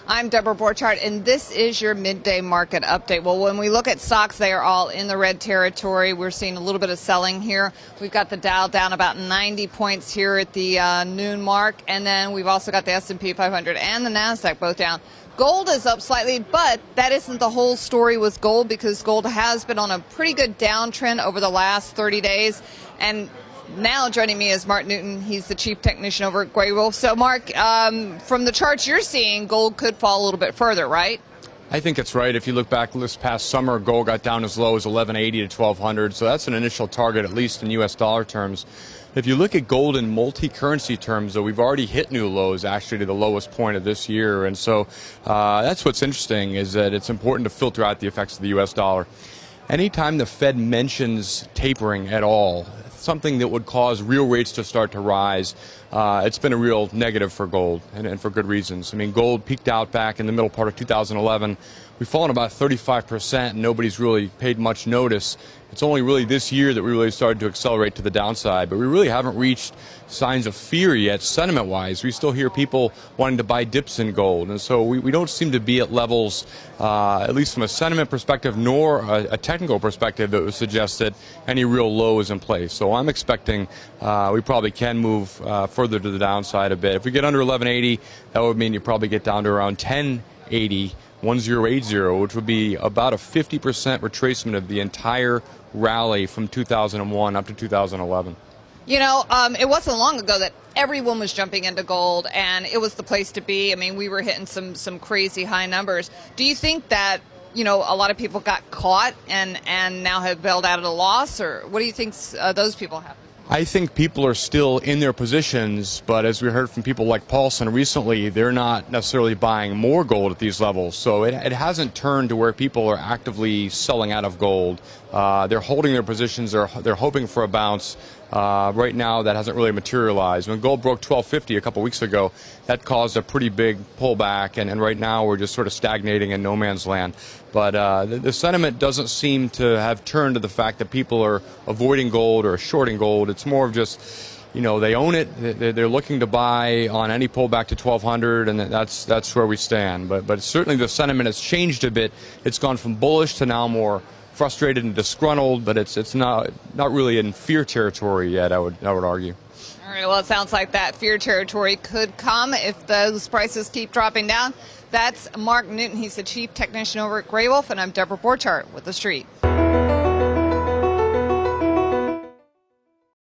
I'm Deborah Borchardt, and this is your midday market update. Well, when we look at stocks, they are all in the red territory. We're seeing a little bit of selling here. We've got the Dow down about 90 points here at the noon mark, and then we've also got the S&P 500 and the NASDAQ both down. Gold is up slightly, but that isn't the whole story with gold, because gold has been on a pretty good downtrend over the last 30 days. And now joining me is Mark Newton. He's the chief technician over at Grey Wolf. So, Mark, from the charts you're seeing, gold could fall a little bit further, right? I think it's right. If you look back this past summer, gold got down as low as 1180 to 1200, so that's an initial target, at least in U.S. dollar terms. If you look at gold in multi-currency terms, though, we've already hit new lows, actually, to the lowest point of this year. And so that's what's interesting, is that it's important to filter out the effects of the U.S. dollar. Anytime the Fed mentions tapering at all, something that would cause real rates to start to rise, it's been a real negative for gold, and for good reasons. I mean, gold peaked out back in the middle part of 2011. We've fallen about 35%, and nobody's really paid much notice. It's only really this year that we really started to accelerate to the downside, but we really haven't reached signs of fear yet, sentiment-wise. We still hear people wanting to buy dips in gold, and so we don't seem to be at levels, at least from a sentiment perspective, nor a technical perspective, that would suggest that any real low is in place. So I'm expecting we probably can move further to the downside a bit. If we get under 1180, that would mean you probably get down to around 1080. 1080, which would be about a 50% retracement of the entire rally from 2001 up to 2011. You know, it wasn't long ago that everyone was jumping into gold, and it was the place to be. I mean, we were hitting some crazy high numbers. Do you think that, you know, a lot of people got caught and now have bailed out at a loss, or what do you think those people have? I think people are still in their positions, but as we heard from people like Paulson recently, they're not necessarily buying more gold at these levels. So it hasn't turned to where people are actively selling out of gold. They're holding their positions. They're hoping for a bounce. Right now, that hasn't really materialized. When gold broke 1250 a couple weeks ago, that caused a pretty big pullback, and right now we're just sort of stagnating in no man's land. But the sentiment doesn't seem to have turned to the fact that people are avoiding gold or shorting gold. It's more of just, you know, they own it. They're looking to buy on any pullback to 1200, and that's where we stand. But certainly the sentiment has changed a bit. It's gone from bullish to now more frustrated and disgruntled, but it's not really in fear territory yet, I would argue. All right, well, it sounds like that fear territory could come if those prices keep dropping down. That's Mark Newton. He's the chief technician over at Grey Wolf, and I'm Deborah Borchardt with The Street.